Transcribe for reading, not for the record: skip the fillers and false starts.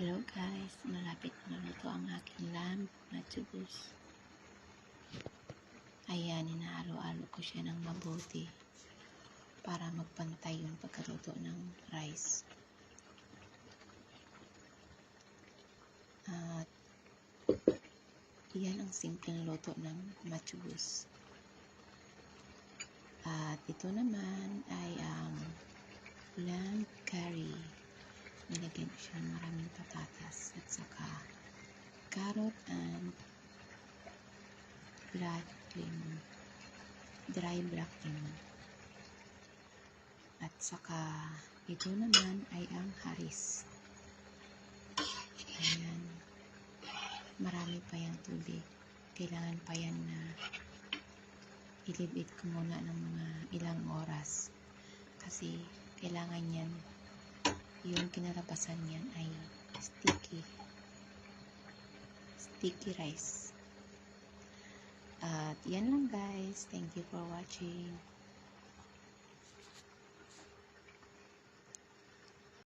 Hello guys, malapit na luto ang aking lamb na tubos. Ayan, inaalo-alo ko siya ng mabuti para magpantay yung pagkaluto ng rice. At yan ang simpleng luto ng matubos. At ito naman ay lamb curry. Nilagyan ko siya ng maraming patatas at saka carrot and black lemon, dry black lemon. At saka ito naman ay ang haris. Ayan, marami pa yung tubig. Kailangan pa yan na ilibit ko muna ng mga ilang oras kasi kailangan yan, yung kinalabasan yan ay sticky rice. At yan lang guys, thank you for watching.